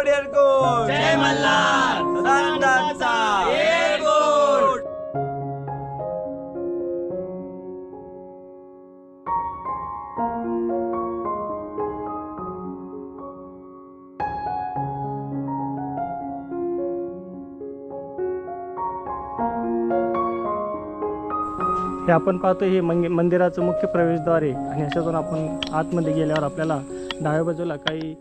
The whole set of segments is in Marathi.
वडील कोण जय मल्हार सदानंदाचा एक गोड. हे आपण पाहतो हे मंदिराचं मुख्य प्रवेशद्वार आहे आणि ह्याच्यातून आपण आतमध्ये गेल्यावर आपल्याला डाव्या बाजूला काही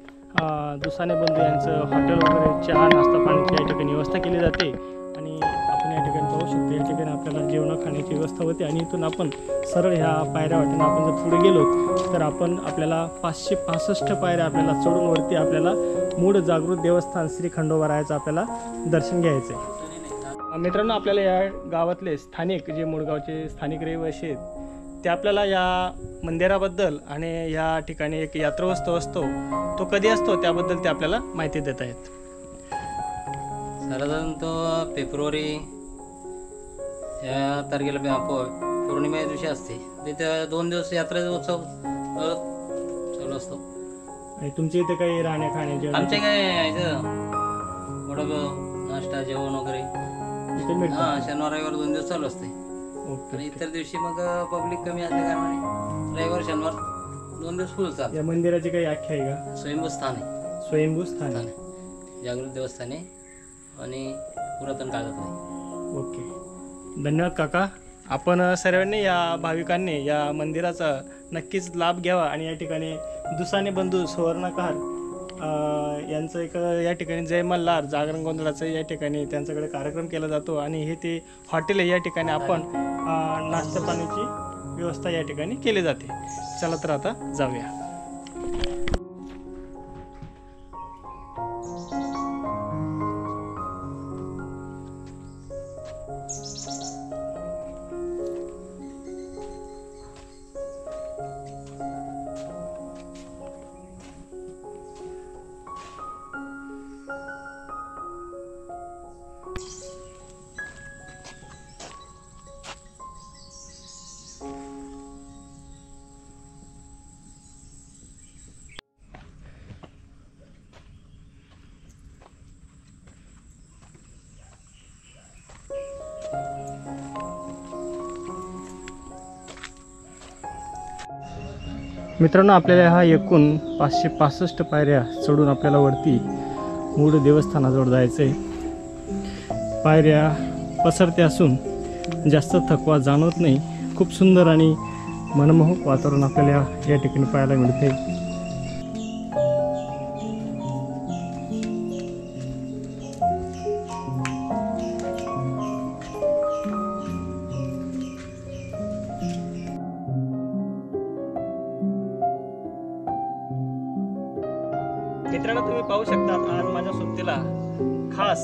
दुसाने बंधू यांचं हॉटेल वगैरे चहा नाश्ता पाण्याची या ठिकाणी व्यवस्था केली जाते आणि आपण या ठिकाणी पाहू शकतो. या ठिकाणी आपल्याला जेवण खाण्याची व्यवस्था होते आणि इथून आपण सरळ ह्या पायऱ्या वाटेनं आपण जर पुढे गेलो तर आपल्याला 565 पायऱ्या आपल्याला चढून वरती आपल्याला मूळ जागृत देवस्थान श्री खंडोबारायाचं आपल्याला दर्शन घ्यायचं आहे. मित्रांनो, आपल्याला या गावातले स्थानिक जे मुळगावचे स्थानिक रहिवासी आहेत ते आपल्याला या मंदिराबद्दल आणि या ठिकाणी एक यात्रोत्सव असतो तो कधी असतो त्याबद्दल ते आपल्याला माहिती देत आहेत. साधारणतः फेब्रुवारी या तारखेला पौर्णिमे दिवशी असते. तिथे 2 दिवस यात्रेचा उत्सव चालू असतो. आणि तुमच्या इथे काही राहण्या खाण्याचे आमचे काय इथं वडापाव नाश्ता जेवण वगैरे शनिवार रविवार 2 दिवस चालू असते. आणि इतर दिवशी मग पब्लिक कमी असल्या कारणाने रविवार शनिवार 2 दिवस फुल चालतं. या मंदिराची काही आख्या आहे का? स्वयंभू स्थान आहे. स्वयंभू स्थान आहे, जागृत देवस्थान आहे आणि पुरातन काळात आहे. ओके, धन्यवाद काका. आपण सर्वांनी या भाविकांनी या मंदिराचा नक्कीच लाभ घ्यावा आणि या ठिकाणी दुसाने बंधू सुवर्णकार यांचं एक या ठिकाणी जय मल्हार जागरण गोंधळाचं या ठिकाणी त्यांच्याकडे कार्यक्रम केला जातो आणि हे ते हॉटेल आहे. या ठिकाणी आपण नाश्ता पाण्याची व्यवस्था या ठिकाणी केली जाते. चला तर आता जाऊया. मित्रांनो, आपल्याला हा एकूण 565 पायऱ्या चढून आपल्याला वरती मूळ देवस्थानाजवळ जायचं आहे. पायऱ्या पसरत्या असून जास्त थकवा जाणवत नाही. खूप सुंदर आणि मनमोहक वातावरण आपल्याला या ठिकाणी पाहायला मिळते. मित्रांनो, तुम्ही पाहू शकता आज माझ्या सोबतीला खास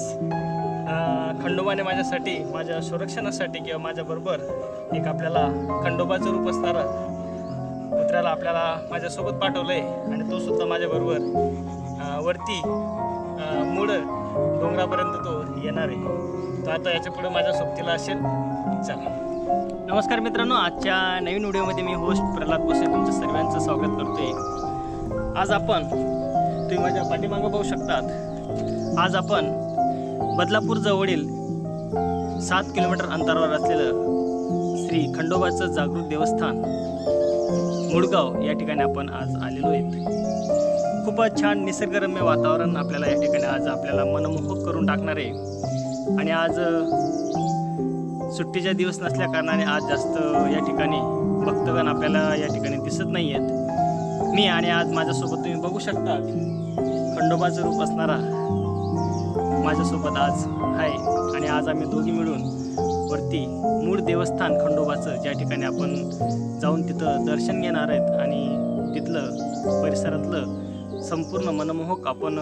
खंडोबाने माझ्यासाठी माझ्या संरक्षणासाठी किंवा माझ्याबरोबर एक आपल्याला खंडोबाचं रूप असणारा पुत्राला आपल्याला माझ्यासोबत पाठवलं आहे आणि तो सुद्धा माझ्याबरोबर वरती मूळ डोंगरापर्यंत तो येणार आहे. तो आता याच्या पुढे माझ्या सोबतीला असेल. चला. नमस्कार मित्रांनो, आजच्या नवीन व्हिडिओमध्ये मी होस्ट प्रल्हाद भोसे तुमच्या सर्वांचं स्वागत करतोय. आज आपण तुम्ही माझ्या पाठीमागं पाहू शकतात. आज आपण बदलापूर जवळील 7 किलोमीटर अंतरावर असलेलं श्री खंडोबाचं जागृत देवस्थान मुळगाव या ठिकाणी आपण आज आलेलो आहेत. खूपच छान निसर्गरम्य वातावरण आपल्याला या ठिकाणी आज आपल्याला मनमोहक करून टाकणार आहे. आणि आज सुट्टीचा दिवस नसल्या कारणाने आज जास्त या ठिकाणी भक्तगण आपल्याला या ठिकाणी दिसत नाही आहेत. मी आणि आज माझ्यासोबत तुम्ही बघू शकता खंडोबाचं रूप असणारा माझ्यासोबत आज आहे. आणि आज आम्ही दोघी मिळून वरती मूळ देवस्थान खंडोबाचं ज्या ठिकाणी आपण जाऊन तिथं दर्शन घेणार आहेत आणि तिथलं परिसरातलं संपूर्ण मनमोहक आपण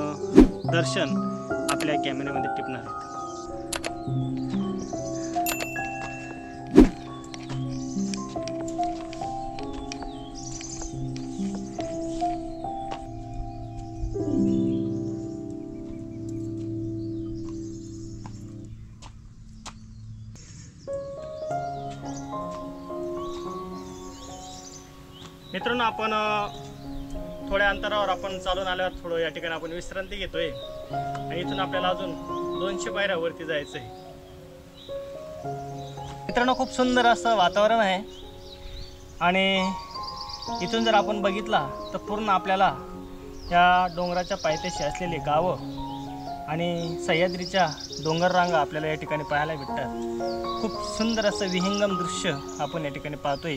दर्शन आपल्या कॅमेऱ्यामध्ये टिपणार आहेत. मित्रांनो, आपण थोड्या अंतरावर आपण चालून आल्यावर थोडं या ठिकाणी आपण विश्रांती घेतोय आणि इथून आपल्याला अजून 200 पायऱ्यावरती जायचं आहे. मित्रांनो, खूप सुंदर असं वातावरण आहे आणि इथून जर आपण बघितला तर पूर्ण आपल्याला या डोंगराच्या पायथ्याशी असलेली गावं आणि सह्याद्रीच्या डोंगर रांगा आपल्याला या ठिकाणी पाहायला भेटतात. खूप सुंदर असं विहंगम दृश्य आपण या ठिकाणी पाहतोय.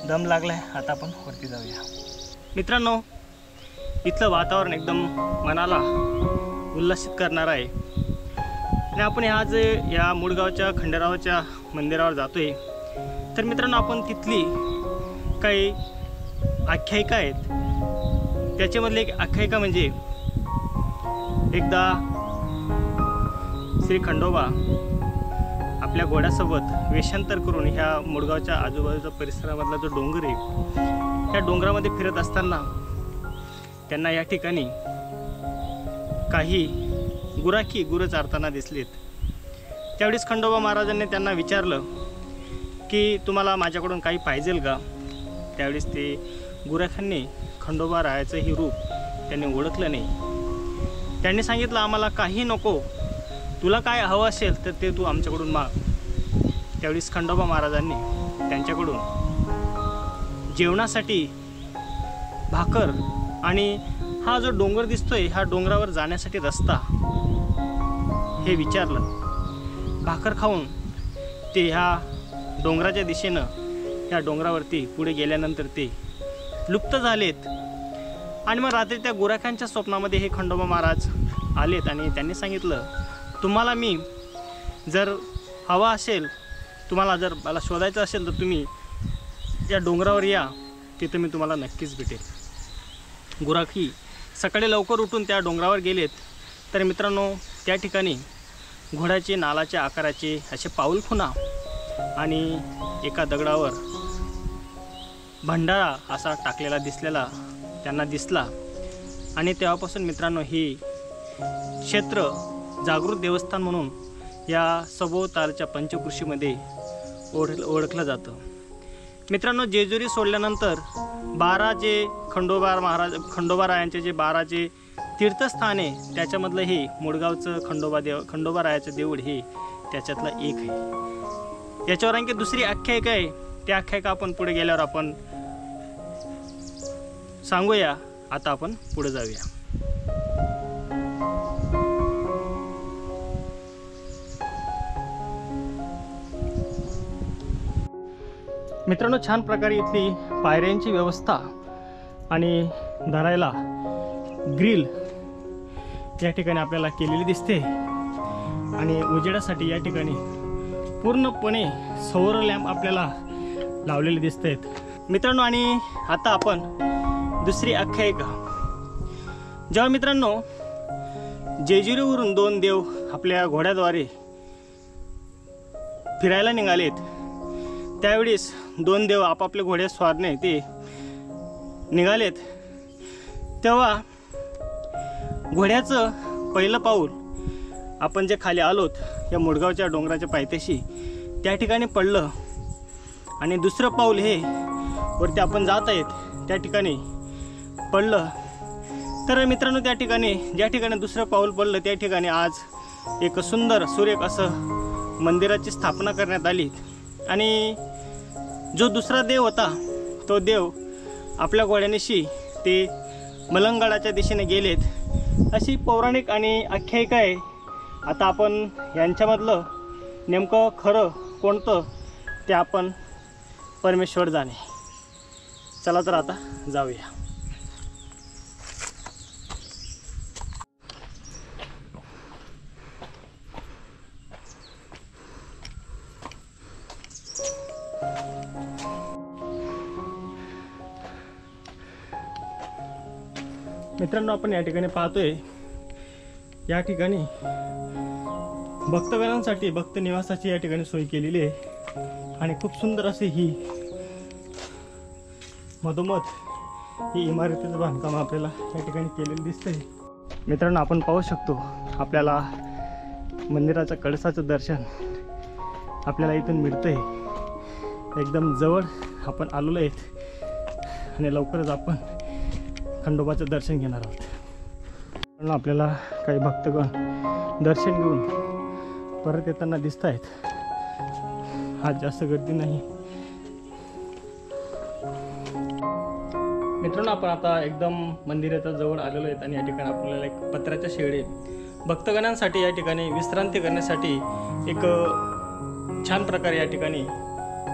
दम लागलाय, आता आपण वरती जाऊया. मित्रांनो, इथलं वातावरण एकदम मनाला उल्हासित करणारं आहे आणि आपण आज या मुळगावच्या खंडेरावाच्या मंदिरावर जातोय. तर मित्रांनो, आपण तिथली काही आख्यायिका आहेत. त्याच्यामधली एक आख्यायिका म्हणजे एकदा श्री खंडोबा आपल्या घोड्यासोबत वेषांतर करून ह्या मुळगावच्या आजूबाजूचा परिसरामधला जो डोंगर आहे त्या डोंगरामध्ये फिरत असताना त्यांना या ठिकाणी काही गुरं चारताना दिसलेत. त्यावेळेस खंडोबा महाराजांनी त्यांना विचारलं की तुम्हाला माझ्याकडून काही पाहिजेल का. त्यावेळेस ते गुराखांनी खंडोबा रायाचं हे रूप त्यांनी ओळखलं नाही. त्यांनी सांगितलं, आम्हाला काही नको, तुला काय हवं असेल तर ते तू आमच्याकडून माग. त्यावेळेस खंडोबा महाराजांनी त्यांच्याकडून जेवणासाठी भाकर आणि हा जो डोंगर दिसतोय ह्या डोंगरावर जाण्यासाठी रस्ता हे विचारलं. भाकर खाऊन ते ह्या डोंगराच्या दिशेनं ह्या डोंगरावरती पुढे गेल्यानंतर ते लुप्त झालेत. आणि मग रात्री त्या गुराखांच्या स्वप्नामध्ये हे खंडोबा महाराज आलेत आणि त्यांनी सांगितलं, तुम्हाला मी जर हवा असेल, तुम्हाला जर मला शोधायचं असेल तर तुम्ही या डोंगरावर या, तिथं मी तुम्हाला नक्कीच भेटेल. गुराखी सकाळी लवकर उठून त्या डोंगरावर गेलेत. तर मित्रांनो, त्या ठिकाणी घोड्याचे नालाच्या आकाराचे असे पाऊलखुणा आणि एका दगडावर भंडारा असा टाकलेला त्यांना दिसला. आणि तेव्हापासून मित्रांनो हे क्षेत्र जागृत देवस्थान म्हणून या सभोवतालच्या पंचकृषीमध्ये ओळखलं जातं. मित्रांनो, जेजुरी सोडल्यानंतर 12 जे खंडोबा रायांचे जे 12 जे तीर्थस्थान आहे त्याच्यामधलं हे मुळगावचं खंडोबा रायाचं देऊळ हे त्याच्यातलं एक आहे. याच्यावर आणखी दुसरी आख्यायिका आहे. त्या आख्यायिका आपण पुढे गेल्यावर आपण सांगूया. आता आपण पुढे जाऊया. मित्रांनो, छान प्रकारे इथली पायऱ्यांची व्यवस्था आणि धरायला ग्रिल या ठिकाणी आपल्याला केलेली दिसते आणि उजेडासाठी या ठिकाणी पूर्णपणे सौर लॅम्प आपल्याला लावलेले दिसत आहेत. मित्रांनो, आणि आता आपण दुसरी आख्यायिका. जेव्हा मित्रांनो जेजुरीवरून 2 देव आपल्या घोड्याद्वारे फिरायला निघालेत, त्यावेळेस 2 देव आपापल्या घोड्यास्वारने ते निघालेत. तेव्हा घोड्याचं पहिलं पाऊल आपण जे खाली आलोत या मुळगावच्या डोंगराच्या पायथ्याशी त्या ठिकाणी पडलं आणि दुसरं पाऊल हे वरती आपण जात आहेत त्या ठिकाणी पडलं. तर मित्रांनो, त्या ठिकाणी ज्या ठिकाणी दुसरं पाऊल पडलं त्या ठिकाणी आज एक सुंदर सुरेख असं मंदिराची स्थापना करण्यात आली. आणि जो दुसरा देव होता तो देव आपल्या घोड्यानिशी ते मलंगगडाच्या दिशेने गेलेत, अशी पौराणिक आणि आख्यायिका आहे. आता आपण यांच्यामधलं नेमकं खरं कोणतं ते आपण परमेश्वर जाणे. चला तर आता जाऊया. मित्रांनो, आपण या ठिकाणी पाहतोय या ठिकाणी भक्तगणांसाठी भक्त निवासाची या ठिकाणी सोय केलेली आहे आणि खूप सुंदर असे ही मधोमध ही इमारतीचं बांधकाम आपल्याला या ठिकाणी केलेलं दिसतंय. मित्रांनो, आपण पाहू शकतो आपल्याला मंदिराच्या कळसाचं दर्शन आपल्याला इथून मिळतंय. एकदम जवळ आपण आलेलो आहेत आणि लवकरच आपण खंडोबाचं दर्शन घेणार आहोत. पण आपल्याला काही भक्तगण दर्शन घेऊन परत येताना दिसत आहेत. आज जास्त गर्दी नाही. मित्रांनो, आपण आता एकदम मंदिराच्या जवळ आलेलो आहेत आणि या ठिकाणी आपल्याला एक पत्र्याच्या शेड भक्तगणांसाठी या ठिकाणी विश्रांती करण्यासाठी एक छान प्रकारे या ठिकाणी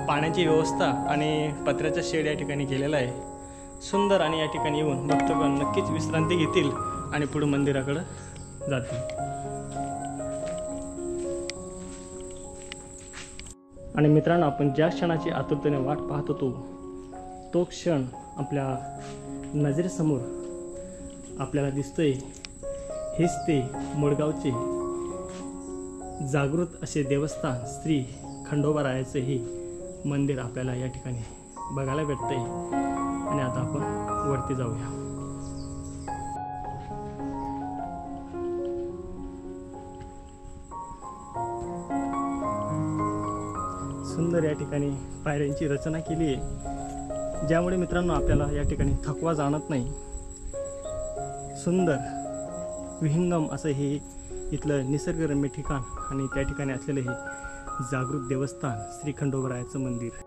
पाण्याची व्यवस्था आणि पत्र्याचा शेड या ठिकाणी केलेला आहे. सुंदर. आणि या ठिकाणी येऊन भक्तगण नक्कीच विश्रांती घेतील आणि पुढे मंदिराकडे जातील. आणि मित्रांनो, आपण ज्या क्षणाची आतुरतेने वाट पाहत होतो तो क्षण आपल्या नजरेसमोर आपल्याला दिसतोय. हेच ते मुळगावचे जागृत असे देवस्थान श्री खंडोबारायाचे हे मंदिर आपल्याला या ठिकाणी बघायला भेटतंय. आणि आता आपण वरती जाऊया. सुंदर या ठिकाणी पायऱ्यांची रचना केली आहे, ज्यामुळे मित्रांनो आपल्याला या ठिकाणी थकवा जाणवत नाही. सुंदर विहंगम असं हे इथलं निसर्गरम्य ठिकाण आणि त्या ठिकाणी असलेलं हे जागृत देवस्थान श्री खंडोबारायाचं मंदिर.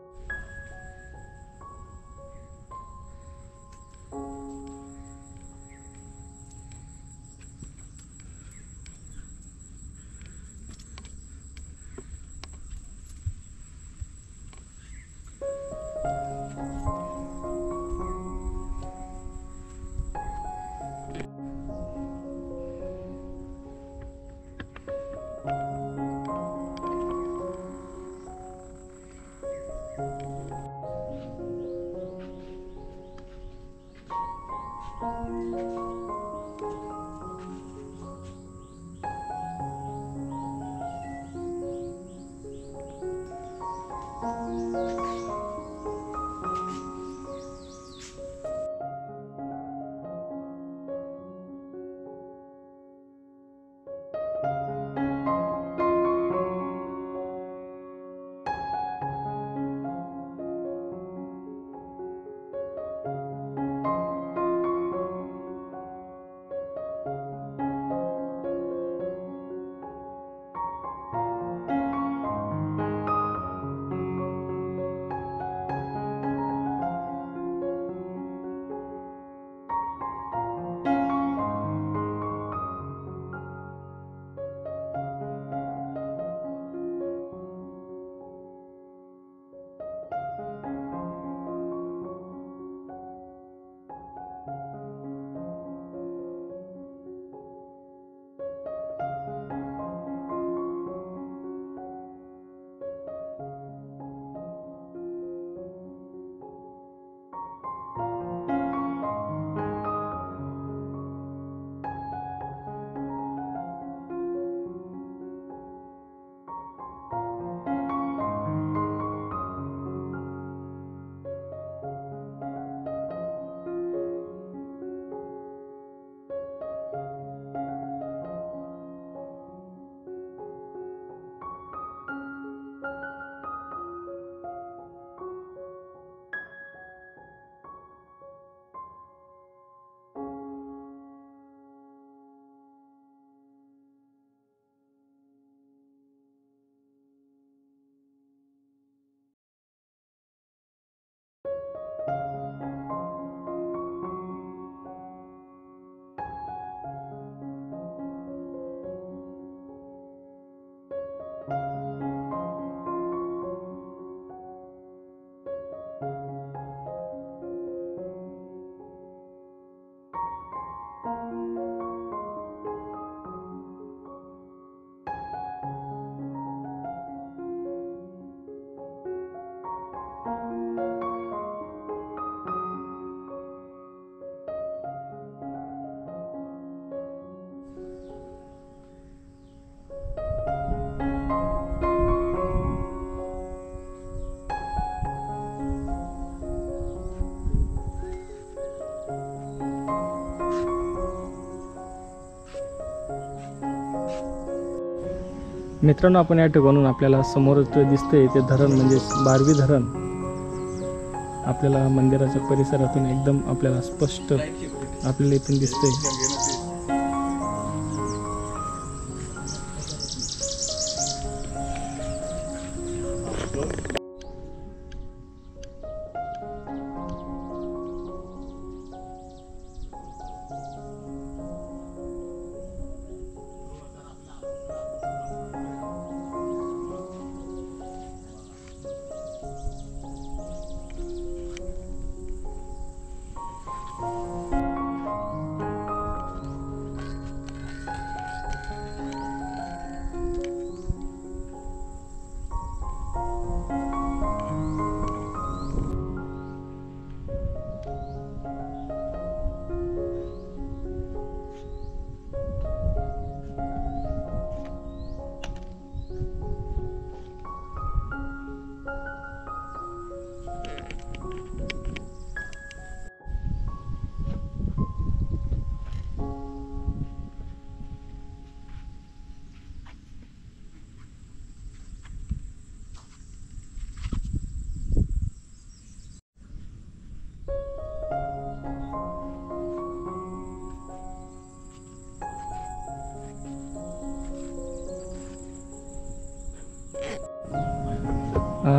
मित्रांनो, आपण या ठिकाणून आपल्याला समोरच दिसतंय ते धरण म्हणजे बारवी धरण आपल्याला मंदिराच्या परिसरातून एकदम आपल्याला स्पष्ट आपल्याला इथून दिसतंय.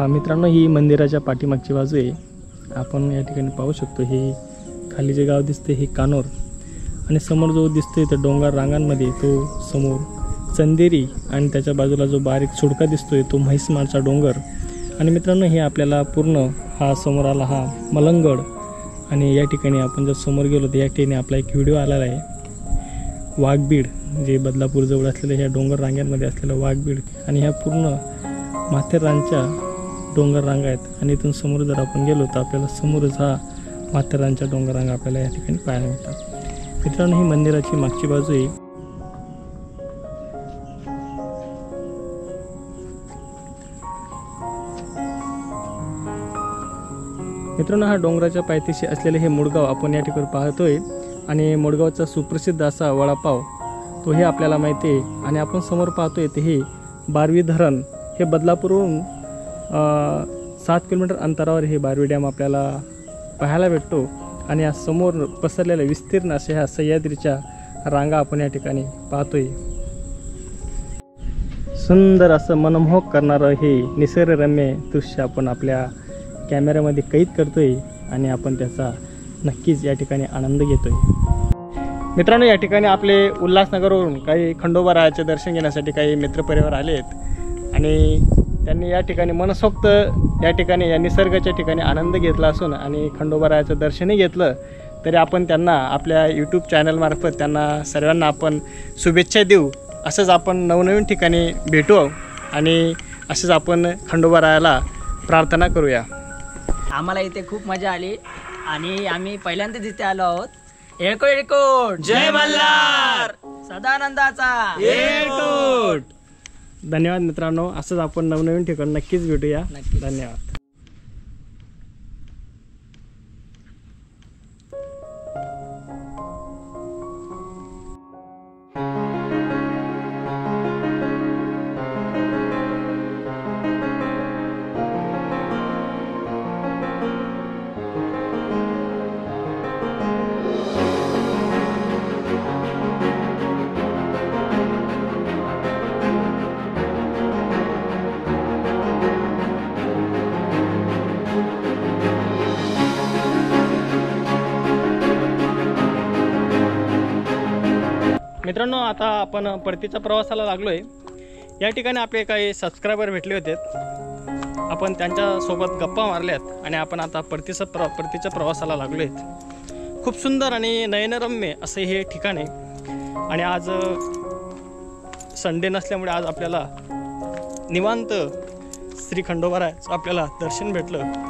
मित्रांनो, ही मंदिराच्या पाठीमागची बाजू आहे. आपण या ठिकाणी पाहू शकतो हे खाली जे गाव दिसते हे कानोर, आणि समोर जो दिसतोय तो डोंगर रांगांमध्ये तो समोर चंदेरी, आणि त्याच्या बाजूला जो बारीक सुडका दिसतोय तो म्हैसमाळचा डोंगर. आणि मित्रांनो, हे आपल्याला पूर्ण हा समोर आला हा मलंगड. आणि या ठिकाणी आपण जर समोर गेलो तर या ठिकाणी आपला एक व्हिडिओ आलेला आहे वाघबीड, जे बदलापूरजवळ असलेल्या ह्या डोंगर रांगांमध्ये असलेलं वाघबीड. आणि ह्या पूर्ण माथेरानच्या डोंगर रांगा आहेत. आणि इथून समोर जर आपण गेलो तर आपल्याला समोरच हा माथेरानच्या डोंगर रांगा आपल्याला या ठिकाणी पाहायला मिळतात. मित्रांनो, ही मंदिराची मागची बाजू आहे. मित्रांनो, हा डोंगराच्या पायथ्याशी असलेले हे मुडगाव आपण या ठिकाणी पाहतोय. आणि मुडगावचा सुप्रसिद्ध असा वडापाव तोही आपल्याला माहिती आहे. आणि आपण समोर पाहतोय ते हे बारवी धरण, हे बदलापूरहून 7 किलोमीटर अंतरावर हे बारवी डॅम आपल्याला पाहायला भेटतो. आणि या समोर पसरलेल्या विस्तीर्ण अशा ह्या सह्याद्रीच्या रांगा आपण या ठिकाणी पाहतोय. सुंदर असं मनमोहक करणारं हे निसर्गरम्य दृश्य आपण आपल्या कॅमेऱ्यामध्ये कैद करतोय, आणि आपण त्याचा नक्कीच या ठिकाणी आनंद घेतोय. मित्रांनो, या ठिकाणी आपले उल्हासनगरवरून काही खंडोबारायाचे दर्शन घेण्यासाठी काही मित्रपरिवार आले आहेत. आणि त्यांनी या ठिकाणी मनसोक्त या ठिकाणी या निसर्गाच्या ठिकाणी आनंद घेतला असून आणि खंडोबारायाचं दर्शनही घेतलं, तरी आपण त्यांना आपल्या यूट्यूब चॅनलमार्फत त्यांना सर्वांना आपण शुभेच्छा देऊ. असंच आपण नवनवीन ठिकाणी भेटू आणि असंच आपण खंडोबारायाला प्रार्थना करूया. आम्हाला इथे खूप मजा आली आणि आम्ही पहिल्यांदाच इथे आलो आहोत. येळकोट येळकोट, जय मल्हार, सदानंदाचा येळकोट. धन्यवाद मित्रांनो, असंच आपण नवनवीन ठिकाणी नक्कीच भेटूया. धन्यवाद. मित्रांनो, आता आपण परतीच्या प्रवासाला लागलोय. या ठिकाणी आपले काही सबस्क्रायबर भेटले होते. आपण त्यांच्यासोबत गप्पा मारल्यात आणि आपण आता परतीच्या प्रवासाला लागलोय. खूप सुंदर आणि नयनरम्य असे हे ठिकाण आहे. आणि आज संडे नसल्यामुळे आज आपल्याला निवांत श्री खंडोबारायाचं आपल्याला दर्शन भेटलं.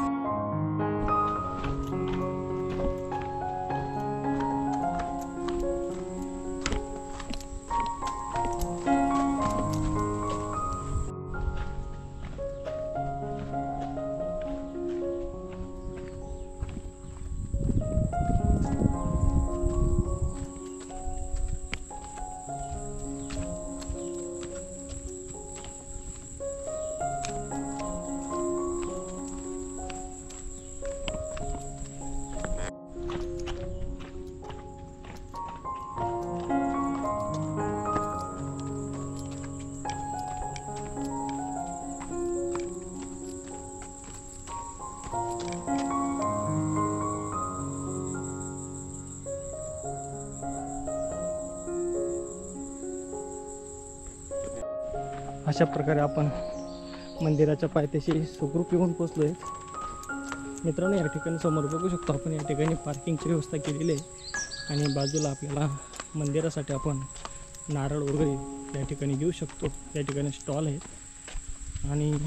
अशा प्रकारे आपण मंदिराच्या पायथ्याशी सुखरूप येऊन पोचलो आहे. मित्रांनो, या ठिकाणी समोर बघू शकतो आपण, या ठिकाणी पार्किंगची व्यवस्था केलेली आहे आणि बाजूला आपल्याला मंदिरासाठी आपण नारळ वगैरे या ठिकाणी घेऊ शकतो. या ठिकाणी स्टॉल आहेत आणि